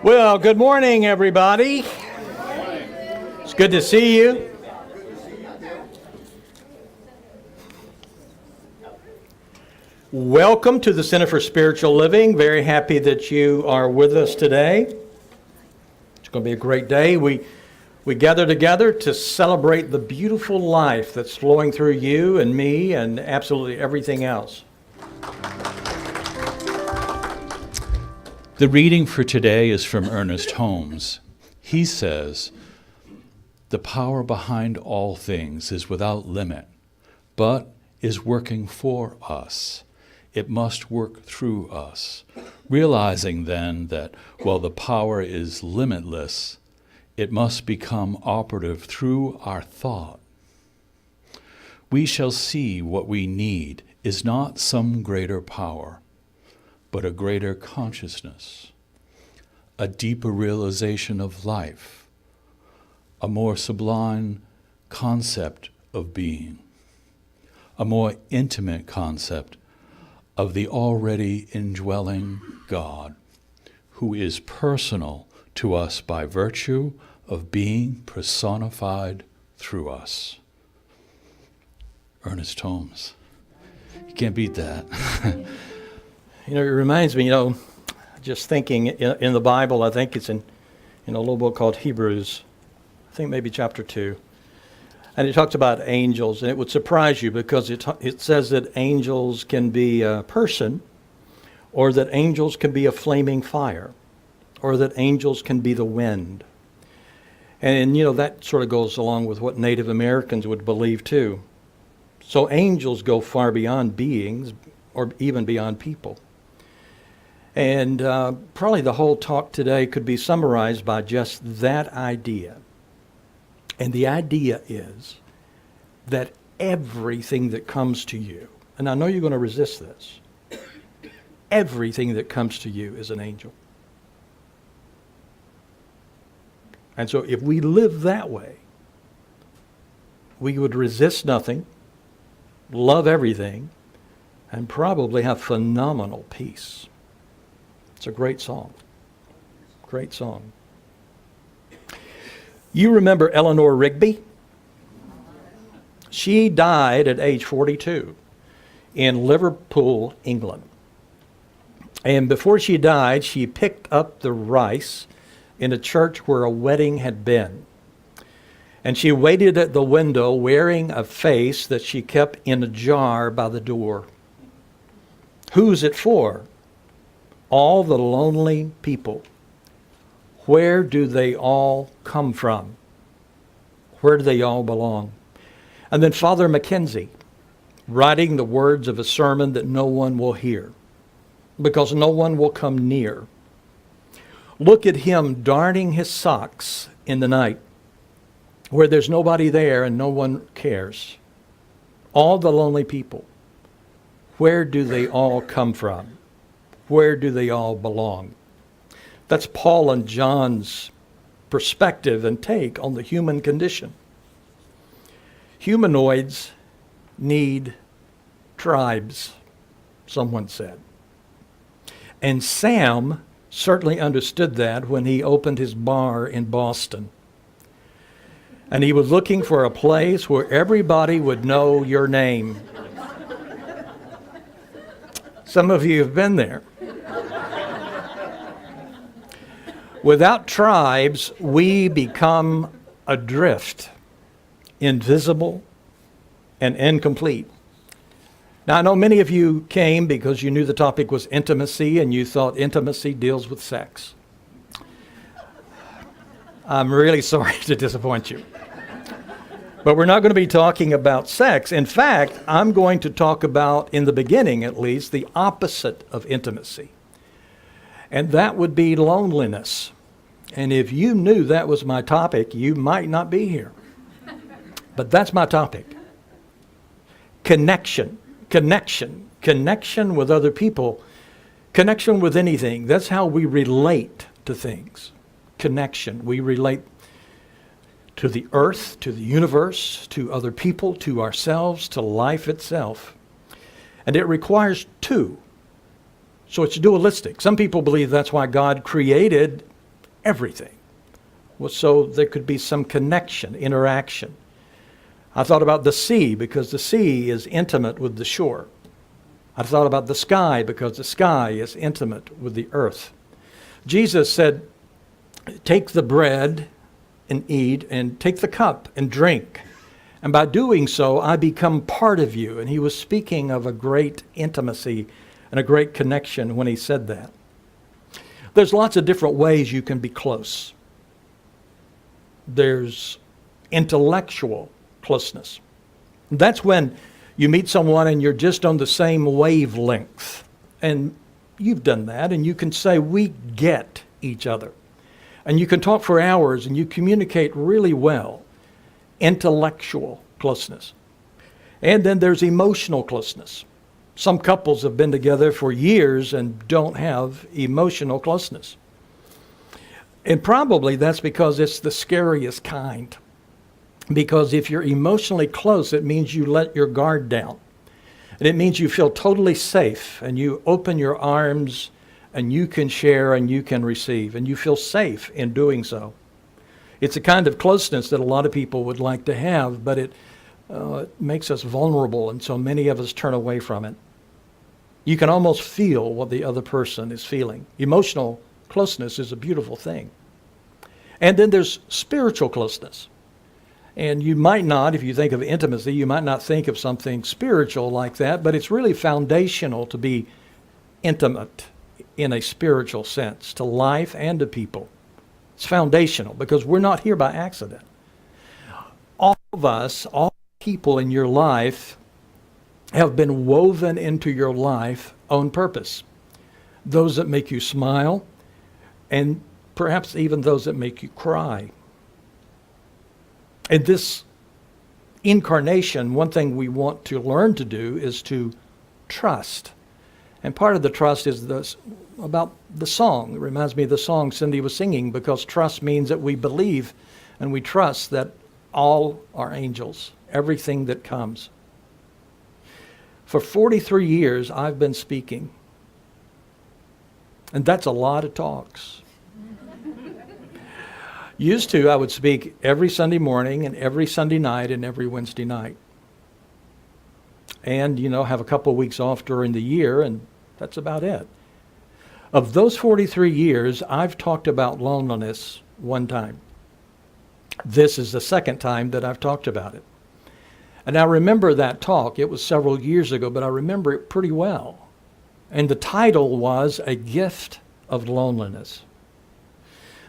Well, good morning, everybody. It's good to see you. Welcome to the Center for Spiritual Living. Very happy that you are with us today. It's going to be a great day. We gather together to celebrate the beautiful life that's flowing through you and me and absolutely everything else. The reading for today is from Ernest Holmes. He says, "The power behind all things is without limit, but is working for us. It must work through us. Realizing then that while the power is limitless, it must become operative through our thought. We shall see what we need is not some greater power, but a greater consciousness, a deeper realization of life, a more sublime concept of being, a more intimate concept of the already indwelling God, who is personal to us by virtue of being personified through us." Ernest Holmes. You can't beat that. It reminds me, just thinking in the Bible, I think it's in a little book called Hebrews, I think maybe chapter 2. And it talks about angels, and it would surprise you because it says that angels can be a person, or that angels can be a flaming fire, or that angels can be the wind. And that sort of goes along with what Native Americans would believe too. So angels go far beyond beings, or even beyond people. And probably the whole talk today could be summarized by just that idea. And the idea is that everything that comes to you, and I know you're going to resist this, everything that comes to you is an angel. And so if we live that way, we would resist nothing, love everything, and probably have phenomenal peace. It's a great song. Great song. You remember Eleanor Rigby? She died at age 42 in Liverpool, England. And before she died, she picked up the rice in a church where a wedding had been. And she waited at the window wearing a face that she kept in a jar by the door. Who's it for? All the lonely people. Where do they all come from? Where do they all belong? And then Father Mackenzie, writing the words of a sermon that no one will hear, because no one will come near. Look at him darning his socks in the night, where there's nobody there and no one cares. All the lonely people. Where do they all come from? Where do they all belong? That's Paul and John's perspective and take on the human condition. Humanoids need tribes, someone said. And Sam certainly understood that when he opened his bar in Boston. And he was looking for a place where everybody would know your name. Some of you have been there. Without tribes, we become adrift, invisible, and incomplete. Now, I know many of you came because you knew the topic was intimacy and you thought intimacy deals with sex. I'm really sorry to disappoint you. But we're not going to be talking about sex. In fact, I'm going to talk about, in the beginning at least, the opposite of intimacy. And that would be loneliness. And if you knew that was my topic, you might not be here. But that's my topic. Connection with other people, connection with anything. That's how we relate to things. Connection. We relate to the earth, to the universe, to other people, to ourselves, to life itself. And it requires two. So it's dualistic. Some people believe that's why God created everything was so there could be some connection, interaction. I thought about the sea because the sea is intimate with the shore. I thought about the sky because the sky is intimate with the earth. Jesus said, take the bread and eat, and take the cup and drink. And by doing so, I become part of you. And he was speaking of a great intimacy and a great connection when he said that. There's lots of different ways you can be close. There's intellectual closeness. That's when you meet someone and you're just on the same wavelength. And you've done that, and you can say, we get each other. And you can talk for hours and you communicate really well. Intellectual closeness. And then there's emotional closeness. Some couples have been together for years and don't have emotional closeness. And probably that's because it's the scariest kind. Because if you're emotionally close, it means you let your guard down. And it means you feel totally safe and you open your arms and you can share and you can receive. And you feel safe in doing so. It's a kind of closeness that a lot of people would like to have, but it makes us vulnerable, and so many of us turn away from it. You can almost feel what the other person is feeling. Emotional closeness is a beautiful thing. And then there's spiritual closeness. And you might not, if you think of intimacy, you might not think of something spiritual like that, but it's really foundational to be intimate in a spiritual sense, to life and to people. It's foundational because we're not here by accident. All of us, all people in your life have been woven into your life on purpose. Those that make you smile, and perhaps even those that make you cry. In this incarnation, one thing we want to learn to do is to trust. And part of the trust is about the song. It reminds me of the song Cindy was singing, because trust means that we believe and we trust that all are angels, everything that comes. For 43 years, I've been speaking. And that's a lot of talks. Used to, I would speak every Sunday morning and every Sunday night and every Wednesday night. And, have a couple of weeks off during the year, and that's about it. Of those 43 years, I've talked about loneliness one time. This is the second time that I've talked about it. And I remember that talk. It was several years ago, but I remember it pretty well. And the title was A Gift of Loneliness.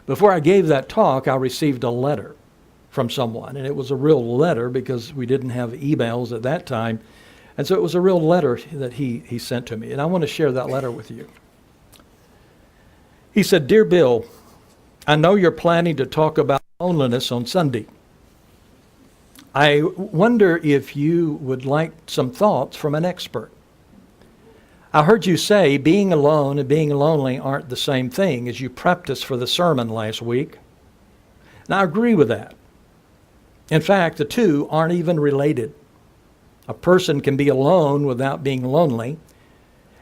Before I gave that talk, I received a letter from someone. And it was a real letter because we didn't have emails at that time. And so it was a real letter that he sent to me. And I want to share that letter with you. He said, "Dear Bill, I know you're planning to talk about loneliness on Sunday. I wonder if you would like some thoughts from an expert. I heard you say being alone and being lonely aren't the same thing as you prepped us for the sermon last week. And I agree with that. In fact, the two aren't even related. A person can be alone without being lonely,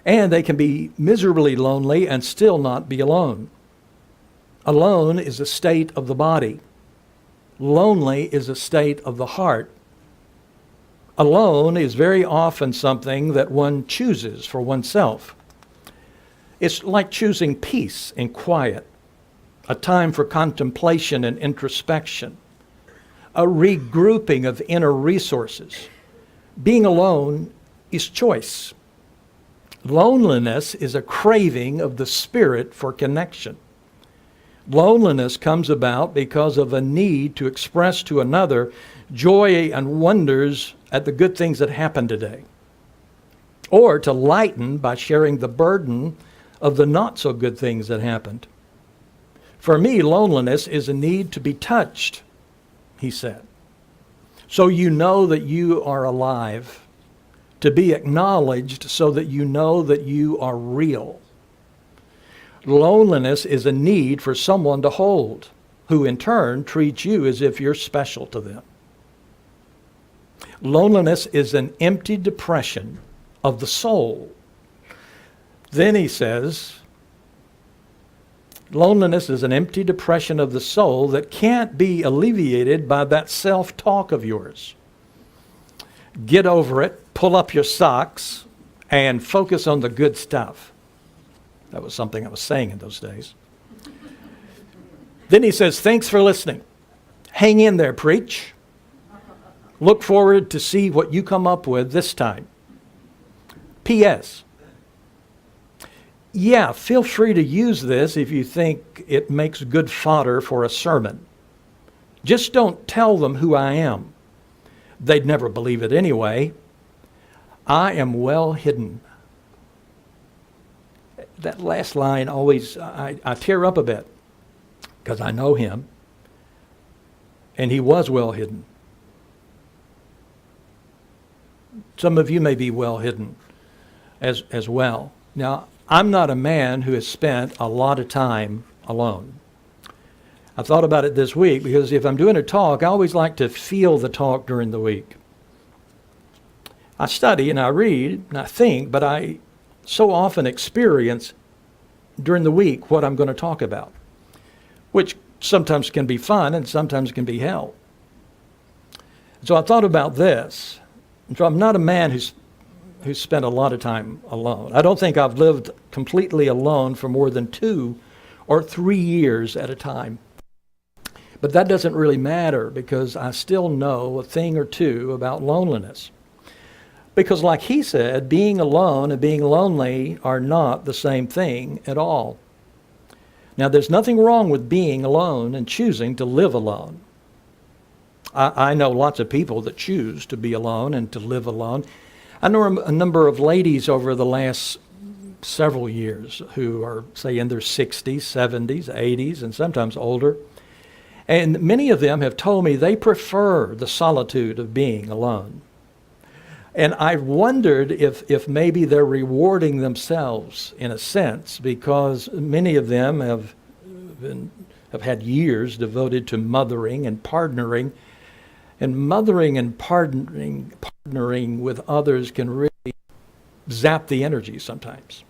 and they can be miserably lonely and still not be alone. Alone is a state of the body. Lonely is a state of the heart. Alone is very often something that one chooses for oneself. It's like choosing peace and quiet, a time for contemplation and introspection, a regrouping of inner resources. Being alone is choice. Loneliness is a craving of the spirit for connection. Loneliness comes about because of a need to express to another joy and wonders at the good things that happened today, or to lighten by sharing the burden of the not so good things that happened. For me, loneliness is a need to be touched, he said, so you know that you are alive, to be acknowledged so that you know that you are real. Loneliness is a need for someone to hold, who in turn treats you as if you're special to them. Loneliness is an empty depression of the soul. Then he says, Loneliness is an empty depression of the soul that can't be alleviated by that self-talk of yours. Get over it, pull up your socks, and focus on the good stuff. That was something I was saying in those days. Then he says, thanks for listening. Hang in there, preach. Look forward to see what you come up with this time. P.S. Yeah, feel free to use this if you think it makes good fodder for a sermon. Just don't tell them who I am. They'd never believe it anyway. I am well hidden. That last line always, I tear up a bit because I know him, and he was well hidden. Some of you may be well hidden as well. Now, I'm not a man who has spent a lot of time alone. I've thought about it this week because if I'm doing a talk, I always like to feel the talk during the week. I study and I read and I think, but I so often experience during the week what I'm going to talk about, which sometimes can be fun and sometimes can be hell. So I thought about this. So I'm not a man who's spent a lot of time alone. I don't think I've lived completely alone for more than 2 or 3 years at a time. But that doesn't really matter because I still know a thing or two about loneliness. Because like he said, being alone and being lonely are not the same thing at all. Now, there's nothing wrong with being alone and choosing to live alone. I know lots of people that choose to be alone and to live alone. I know a number of ladies over the last several years who are, say, in their 60s, 70s, 80s, and sometimes older. And many of them have told me they prefer the solitude of being alone. And I've wondered if maybe they're rewarding themselves in a sense, because many of them have had years devoted to mothering and partnering. And mothering and partnering with others can really zap the energy sometimes.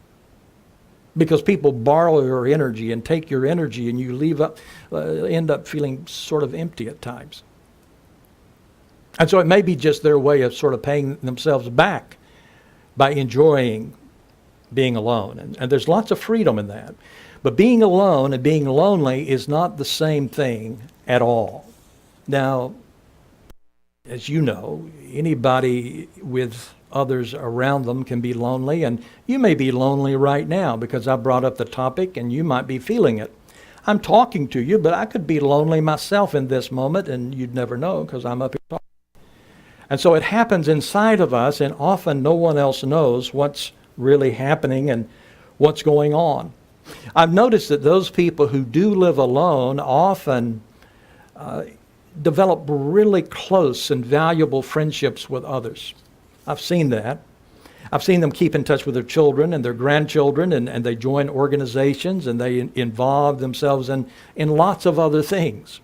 Because people borrow your energy and take your energy, and you end up feeling sort of empty at times. And so it may be just their way of sort of paying themselves back by enjoying being alone. And there's lots of freedom in that. But being alone and being lonely is not the same thing at all. Now, as you know, anybody with others around them can be lonely, and you may be lonely right now because I brought up the topic and you might be feeling it. I'm talking to you, but I could be lonely myself in this moment, and you'd never know because I'm up here talking. And so it happens inside of us, and often no one else knows what's really happening and what's going on. I've noticed that those people who do live alone often develop really close and valuable friendships with others. I've seen that. I've seen them keep in touch with their children and their grandchildren, and they join organizations and they involve themselves in lots of other things.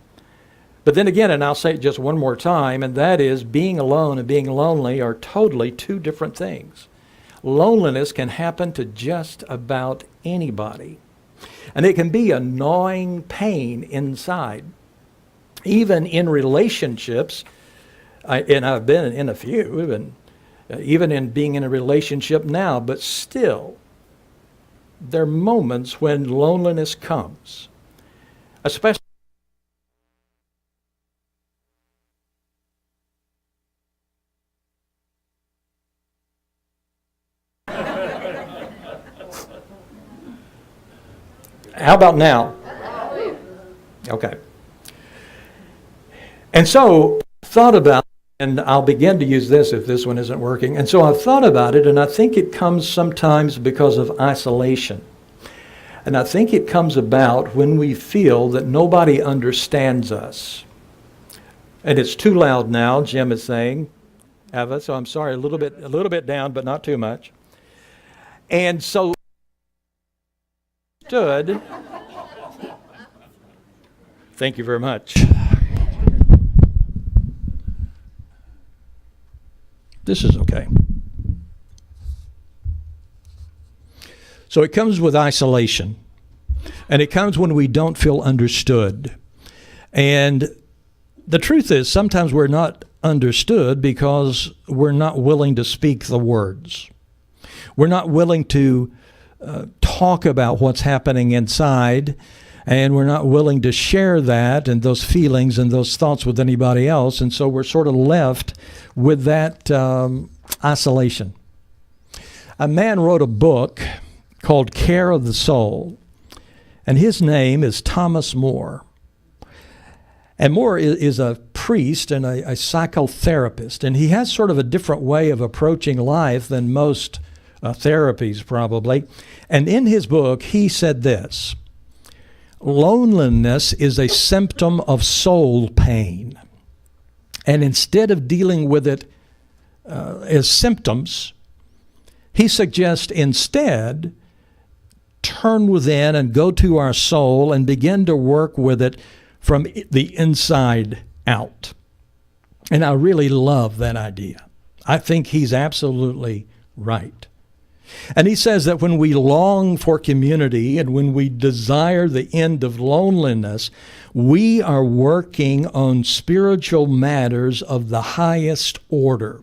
But then again, and I'll say it just one more time, and that is being alone and being lonely are totally two different things. Loneliness can happen to just about anybody. And it can be a gnawing pain inside. Even in relationships, and I've been in a few, even in being in a relationship now, but still, there are moments when loneliness comes, especially How about now? Okay. And so I thought about, and I'll begin to use this if this one isn't working. And so I've thought about it, and I think it comes sometimes because of isolation. And I think it comes about when we feel that nobody understands us. And it's too loud now, Jim is saying, Eva, so I'm sorry, a little bit down, but not too much. And so stood. Thank you very much. This is okay. So it comes with isolation. And it comes when we don't feel understood. And the truth is, sometimes we're not understood because we're not willing to speak the words. We're not willing to talk about what's happening inside, and we're not willing to share that and those feelings and those thoughts with anybody else. And so we're sort of left with that isolation. A man wrote a book called Care of the Soul, and his name is Thomas Moore. And Moore is a priest and a psychotherapist, and he has sort of a different way of approaching life than most therapies probably. And in his book, he said this: loneliness is a symptom of soul pain. And instead of dealing with it as symptoms, he suggests instead turn within and go to our soul and begin to work with it from the inside out. And I really love that idea. I think he's absolutely right. And he says that when we long for community and when we desire the end of loneliness, we are working on spiritual matters of the highest order.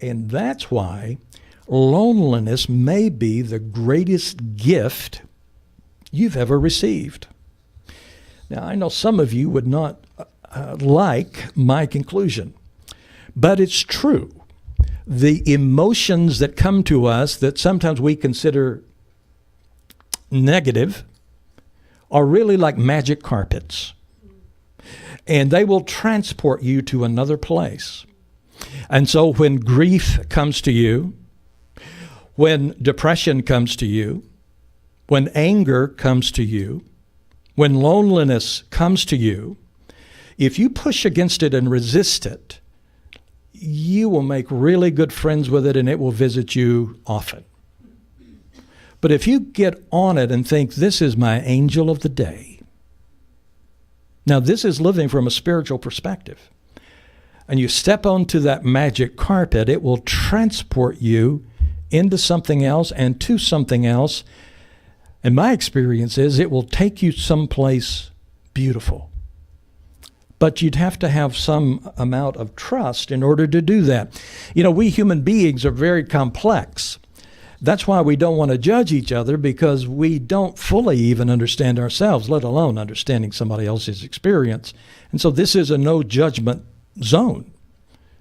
And that's why loneliness may be the greatest gift you've ever received. Now, I know some of you would not like my conclusion, but it's true. The emotions that come to us that sometimes we consider negative are really like magic carpets, and they will transport you to another place. And so when grief comes to you, when depression comes to you, when anger comes to you, when loneliness comes to you, if you push against it and resist it, you will make really good friends with it and it will visit you often. But if you get on it and think, this is my angel of the day, now this is living from a spiritual perspective, and you step onto that magic carpet, it will transport you into something else and to something else. And my experience is it will take you someplace beautiful. But you'd have to have some amount of trust in order to do that. You know, we human beings are very complex. That's why we don't want to judge each other, because we don't fully even understand ourselves, let alone understanding somebody else's experience. And so this is a no judgment zone.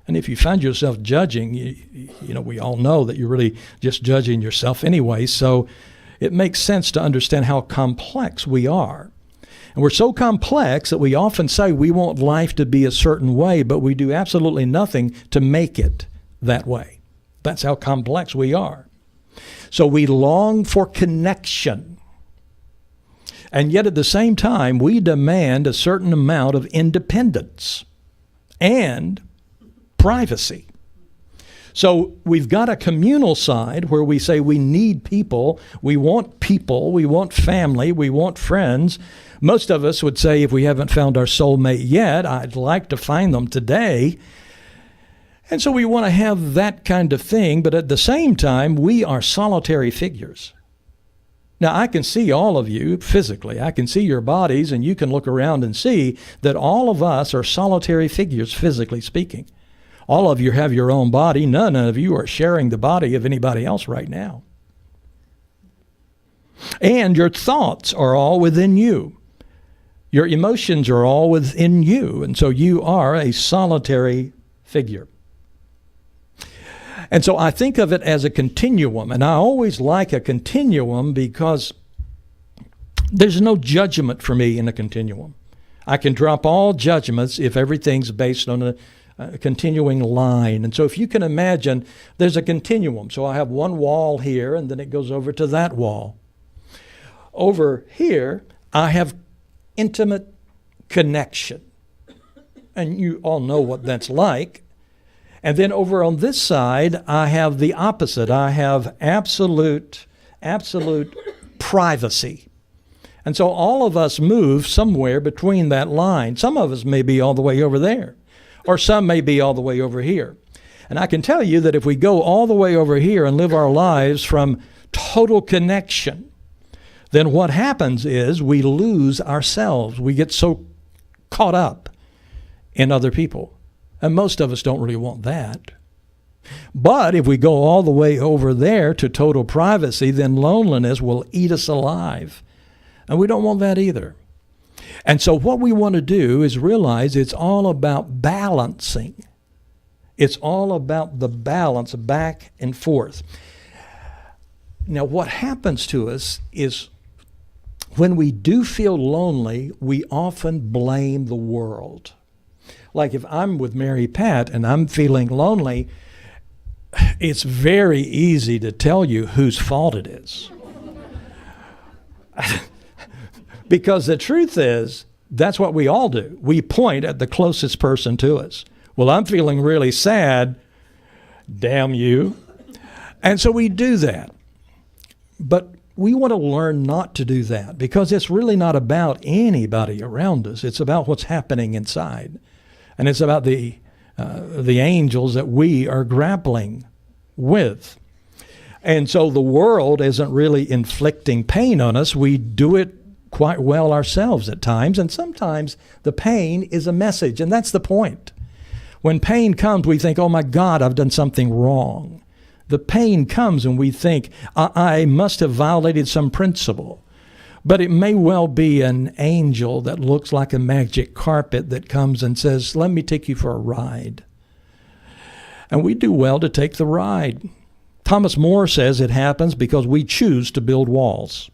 And if you find yourself judging, you know, we all know that you're really just judging yourself anyway. So it makes sense to understand how complex we are. And we're so complex that we often say we want life to be a certain way, but we do absolutely nothing to make it that way. That's how complex we are. So we long for connection. And yet at the same time, we demand a certain amount of independence and privacy. So we've got a communal side where we say we need people, we want family, we want friends. Most of us would say if we haven't found our soulmate yet, I'd like to find them today. And so we want to have that kind of thing, but at the same time, we are solitary figures. Now, I can see all of you physically. I can see your bodies, and you can look around and see that all of us are solitary figures, physically speaking. All of you have your own body. None of you are sharing the body of anybody else right now. And your thoughts are all within you. Your emotions are all within you. And so you are a solitary figure. And so I think of it as a continuum. And I always like a continuum because there's no judgment for me in a continuum. I can drop all judgments if everything's based on a continuing line. And so if you can imagine, there's a continuum. So I have one wall here, and then it goes over to that wall. Over here, I have intimate connection. And you all know what that's like. And then over on this side, I have the opposite. I have absolute privacy. And so all of us move somewhere between that line. Some of us may be all the way over there, or some may be all the way over here. And I can tell you that if we go all the way over here and live our lives from total connection, then what happens is we lose ourselves. We get so caught up in other people. And most of us don't really want that. But if we go all the way over there to total privacy, then loneliness will eat us alive. And we don't want that either. And so what we want to do is realize it's all about balancing. It's all about the balance back and forth. Now, what happens to us is when we do feel lonely, we often blame the world. Like if I'm with Mary Pat and I'm feeling lonely, it's very easy to tell you whose fault it is. Because the truth is, that's what we all do. We point at the closest person to us. Well, I'm feeling really sad. Damn you. And so we do that. But we want to learn not to do that because it's really not about anybody around us. It's about what's happening inside. And it's about the angels that we are grappling with. And so the world isn't really inflicting pain on us. We do it quite well ourselves at times. And sometimes the pain is a message. And that's the point. When pain comes, we think, oh my God, I've done something wrong. The pain comes and we think, I must have violated some principle. But it may well be an angel that looks like a magic carpet that comes and says, let me take you for a ride. And we do well to take the ride. Thomas More says it happens because we choose to build walls.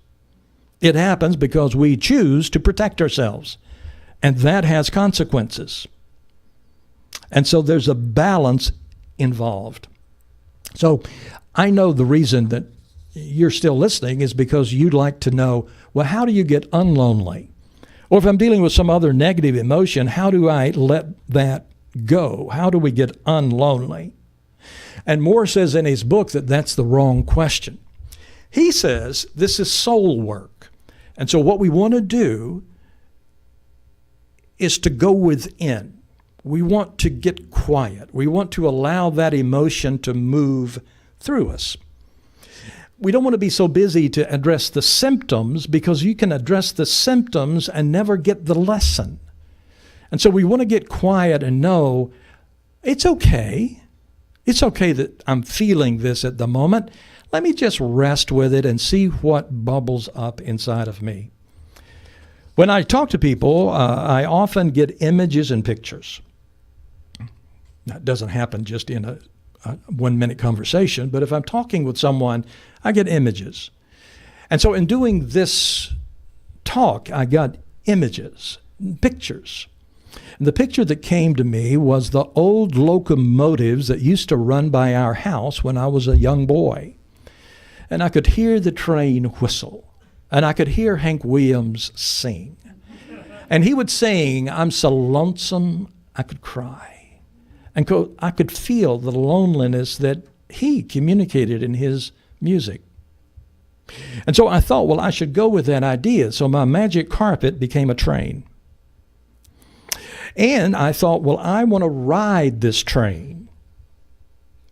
It happens because we choose to protect ourselves. And that has consequences. And so there's a balance involved. So I know the reason that you're still listening is because you'd like to know, well, how do you get unlonely? Or if I'm dealing with some other negative emotion, how do I let that go? How do we get unlonely? And Moore says in his book that that's the wrong question. He says this is soul work. And so what we want to do is to go within. We want to get quiet. We want to allow that emotion to move through us. We don't want to be so busy to address the symptoms because you can address the symptoms and never get the lesson. And so we want to get quiet and know it's okay. It's okay that I'm feeling this at the moment. Let me just rest with it and see what bubbles up inside of me. When I talk to people, I often get images and pictures. That doesn't happen just in a 1-minute conversation, but if I'm talking with someone, I get images. And so in doing this talk, I got images, pictures. And the picture that came to me was the old locomotives that used to run by our house when I was a young boy. And I could hear the train whistle, and I could hear Hank Williams sing. And he would sing, I'm so lonesome I could cry. And I could feel the loneliness that he communicated in his music. And so I thought, well, I should go with that idea. So my magic carpet became a train. And I thought, well, I want to ride this train.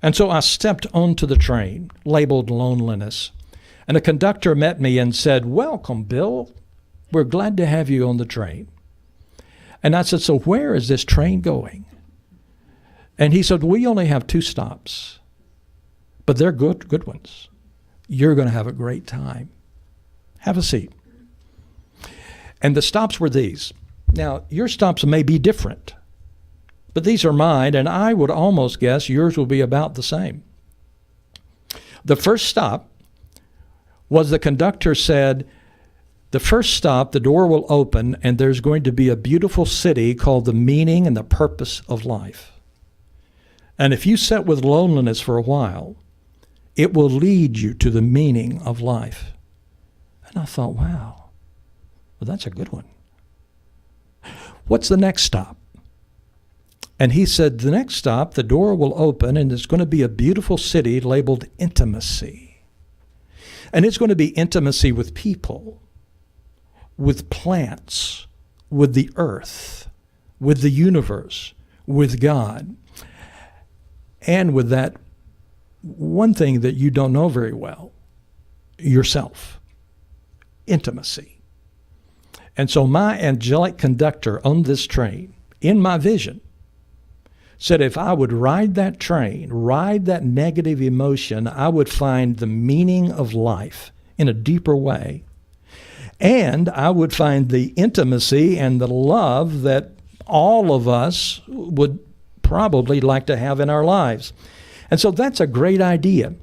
And so I stepped onto the train, labeled loneliness. And a conductor met me and said, welcome, Bill. We're glad to have you on the train. And I said, so where is this train going? And he said, we only have 2 stops, but they're good ones. You're going to have a great time. Have a seat. And the stops were these. Now, your stops may be different, but these are mine, and I would almost guess yours will be about the same. The first stop was the conductor said, the first stop, the door will open, and there's going to be a beautiful city called the meaning and the purpose of life. And if you sit with loneliness for a while, it will lead you to the meaning of life. And I thought, wow, well, that's a good one. What's the next stop? And he said, the next stop, the door will open, and there's going to be a beautiful city labeled intimacy. And it's going to be intimacy with people, with plants, with the earth, with the universe, with God. And with that one thing that you don't know very well, yourself. intimacy. And so my angelic conductor on this train, in my vision, said if I would ride that train, ride that negative emotion, I would find the meaning of life in a deeper way. And I would find the intimacy and the love that all of us would probably like to have in our lives. And so that's a great idea.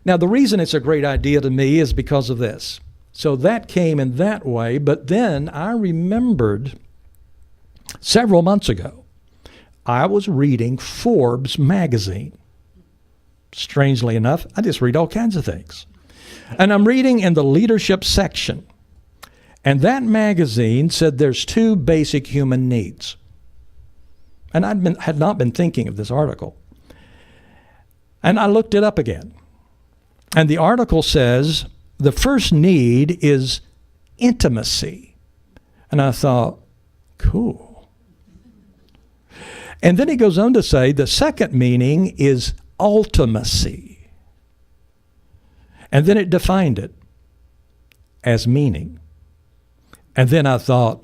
Now, the reason it's a great idea to me is because of this. So that came in that way, but then I remembered several months ago, I was reading Forbes magazine. Strangely enough, I just read all kinds of things. And I'm reading in the leadership section. And that magazine said there's two basic human needs. And I had not been thinking of this article. And I looked it up again. And the article says the first need is intimacy. And I thought, cool. And then he goes on to say the second meaning is ultimacy. And then it defined it as meaning. And then I thought,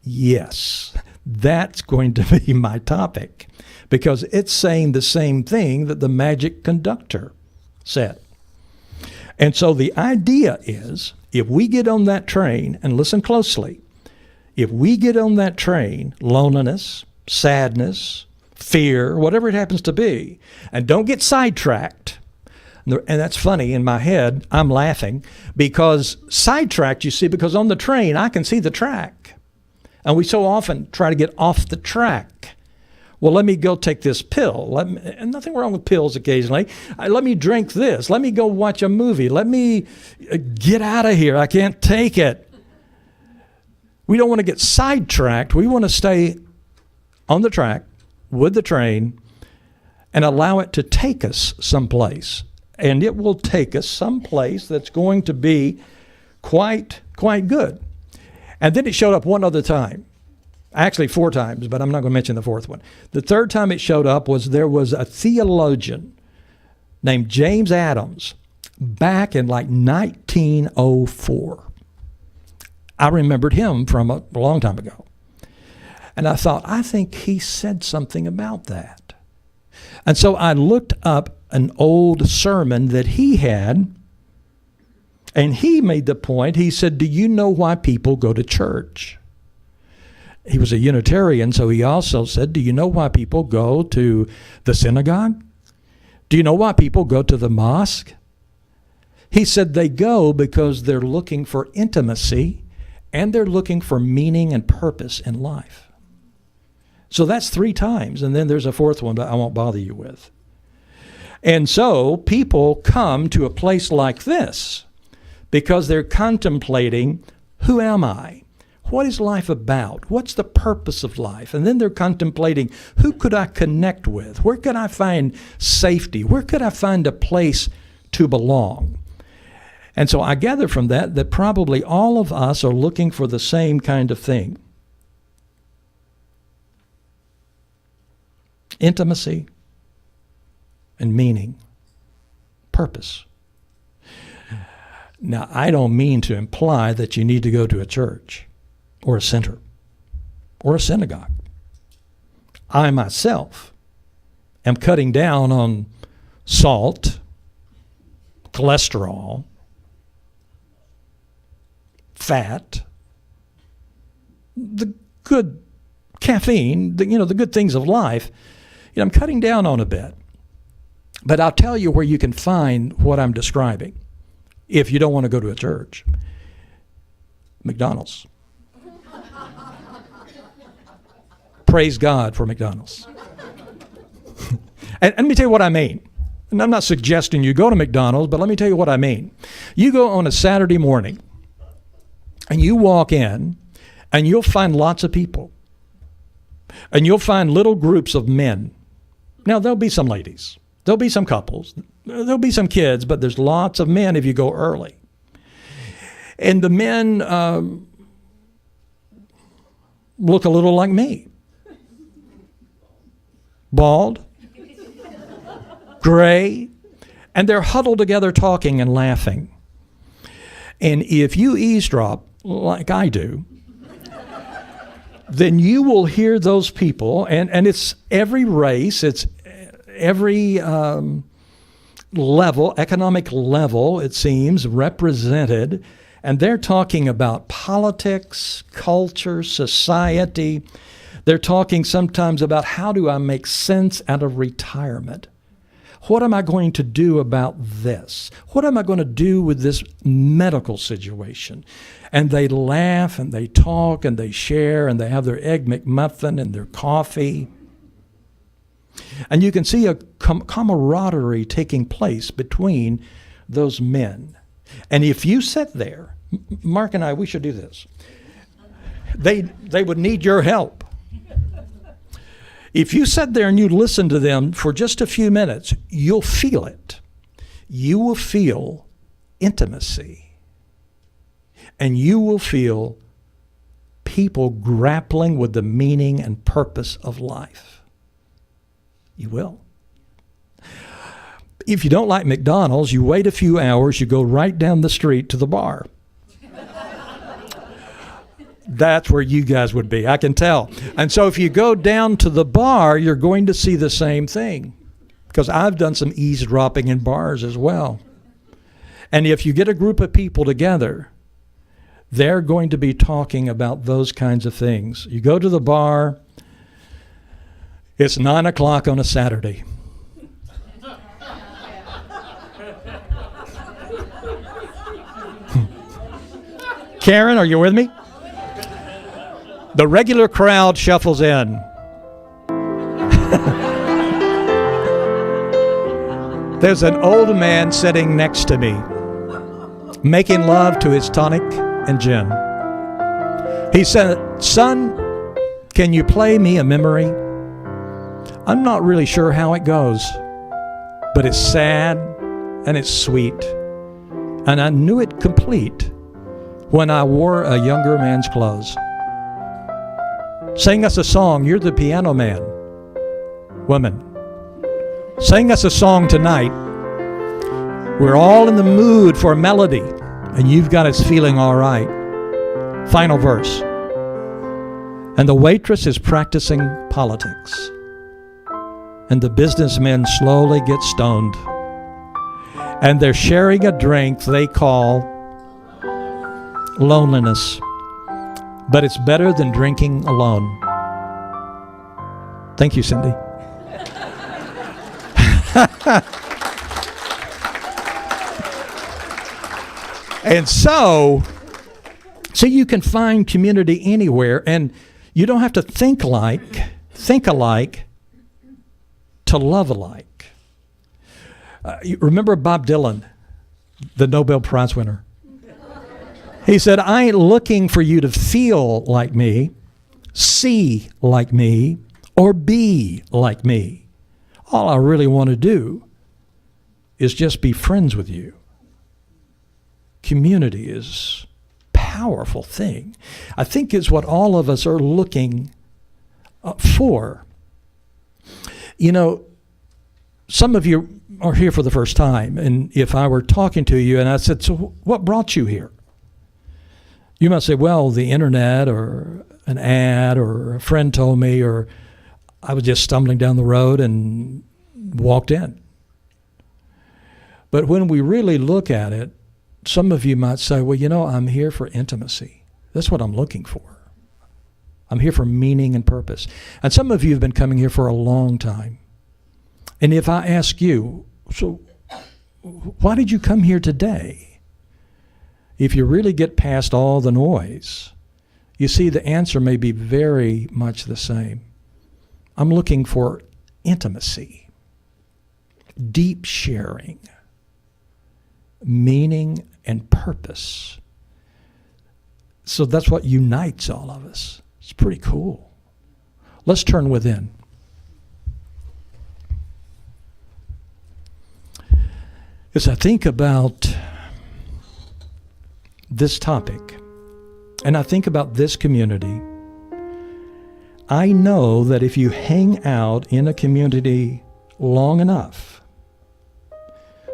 yes, that's going to be my topic, because it's saying the same thing that the magic conductor said. And so the idea is, if we get on that train, and listen closely, if we get on that train, loneliness, sadness, fear, whatever it happens to be, and don't get sidetracked. And that's funny, in my head, I'm laughing because sidetracked, you see, because on the train, I can see the track. And we so often try to get off the track. Well, let me go take this pill. And nothing wrong with pills occasionally. Let me drink this. Let me go watch a movie. Let me get out of here. I can't take it. We don't want to get sidetracked. We want to stay on the track with the train and allow it to take us someplace. And it will take us someplace that's going to be quite good. And then it showed up one other time. Actually 4 times, but I'm not going to mention the fourth one. The third time it showed up was there was a theologian named James Adams back in like 1904. I remembered him from a long time ago. And I thought, I think he said something about that. And so I looked up an old sermon that he had, and he made the point. He said, do you know why people go to church? He was a Unitarian, so he also said, do you know why people go to the synagogue? Do you know why people go to the mosque? He said they go because they're looking for intimacy and they're looking for meaning and purpose in life. So that's 3 times, and then there's a fourth one that I won't bother you with. And so people come to a place like this because they're contemplating, who am I? What is life about? What's the purpose of life? And then they're contemplating, who could I connect with? Where could I find safety? Where could I find a place to belong? And so I gather from that probably all of us are looking for the same kind of thing. Intimacy and meaning, purpose. Now, I don't mean to imply that you need to go to a church or a center or a synagogue. I myself am cutting down on salt, cholesterol, fat, the good caffeine, the good things of life. I'm cutting down on a bit. But I'll tell you where you can find what I'm describing if you don't want to go to a church. McDonald's. Praise God for McDonald's. And let me tell you what I mean. And I'm not suggesting you go to McDonald's, but let me tell you what I mean. You go on a Saturday morning and you walk in and you'll find lots of people. And you'll find little groups of men. Now, there'll be some ladies. There'll be some couples. There'll be some kids, but there's lots of men if you go early. And the men look a little like me. Bald, gray, and they're huddled together talking and laughing. And if you eavesdrop like I do, then you will hear those people, and it's every race, it's every level, economic level, it seems, represented, and they're talking about politics, culture, society. They're talking sometimes about how do I make sense out of retirement? What am I going to do about this? What am I going to do with this medical situation? And they laugh and they talk and they share and they have their Egg McMuffin and their coffee. And you can see a camaraderie taking place between those men. And if you sit there, Mark and I, we should do this. They would need your help. If you sit there and you listen to them for just a few minutes, you'll feel it. You will feel intimacy. And you will feel people grappling with the meaning and purpose of life. You will. If you don't like McDonald's, you wait a few hours, you go right down the street to the bar. That's where you guys would be, I can tell. And so if you go down to the bar, you're going to see the same thing. Because I've done some eavesdropping in bars as well. And if you get a group of people together, they're going to be talking about those kinds of things. You go to the bar, it's 9 o'clock on a Saturday. Karen, are you with me? The regular crowd shuffles in. There's an old man sitting next to me, making love to his tonic and gin. He said, "Son, can you play me a memory? I'm not really sure how it goes, but it's sad and it's sweet. And I knew it complete when I wore a younger man's clothes. Sing us a song. You're the piano man. Woman, sing us a song tonight. We're all in the mood for a melody, and you've got us feeling all right." Final verse. And the waitress is practicing politics, and the businessmen slowly get stoned, and they're sharing a drink they call loneliness. But it's better than drinking alone. Thank you, Cindy. And so you can find community anywhere, and you don't have to think alike to love alike. You remember Bob Dylan, the Nobel Prize winner? He said, "I ain't looking for you to feel like me, see like me, or be like me. All I really want to do is just be friends with you." Community is a powerful thing. I think it's what all of us are looking for. You know, some of you are here for the first time, and if I were talking to you and I said, "So what brought you here?" You might say, "Well, the internet or an ad or a friend told me, or I was just stumbling down the road and walked in." But when we really look at it, some of you might say, "Well, you know, I'm here for intimacy. That's what I'm looking for. I'm here for meaning and purpose." And some of you have been coming here for a long time. And if I ask you, "So why did you come here today?" If you really get past all the noise, you see the answer may be very much the same. I'm looking for intimacy, deep sharing, meaning and purpose. So that's what unites all of us. It's pretty cool. Let's turn within. As I think about this topic, and I think about this community, I know that if you hang out in a community long enough,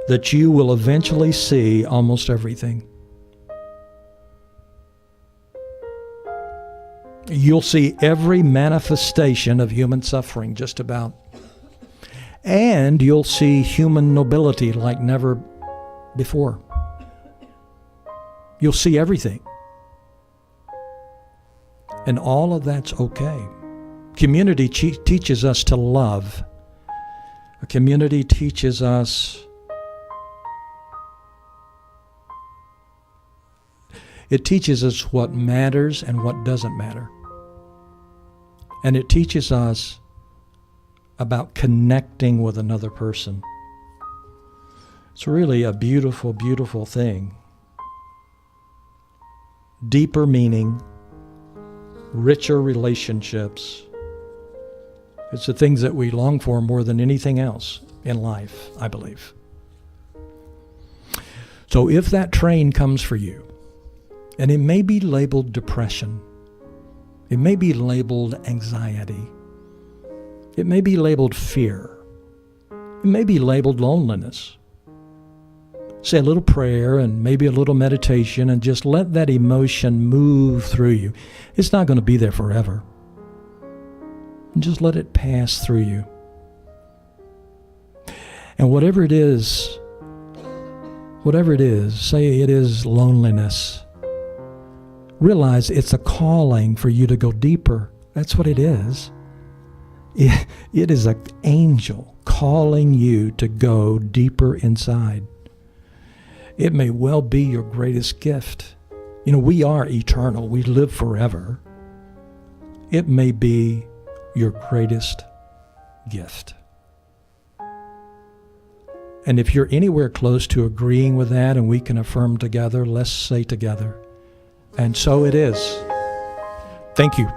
that you will eventually see almost everything. You'll see every manifestation of human suffering, just about. And you'll see human nobility like never before. You'll see everything. And all of that's okay. Community teaches us to love. A community teaches us, it teaches us what matters and what doesn't matter. And it teaches us about connecting with another person. It's really a beautiful, beautiful thing. Deeper meaning, richer relationships. It's the things that we long for more than anything else in life, I believe. So if that train comes for you, and it may be labeled depression, it may be labeled anxiety, it may be labeled fear, it may be labeled loneliness, say a little prayer and maybe a little meditation and just let that emotion move through you. It's not going to be there forever. Just let it pass through you. And whatever it is, say it is loneliness, realize it's a calling for you to go deeper. That's what it is. It is an angel calling you to go deeper inside. It may well be your greatest gift. You know, we are eternal. We live forever. It may be your greatest gift. And if you're anywhere close to agreeing with that and we can affirm together, let's say together, and so it is. Thank you.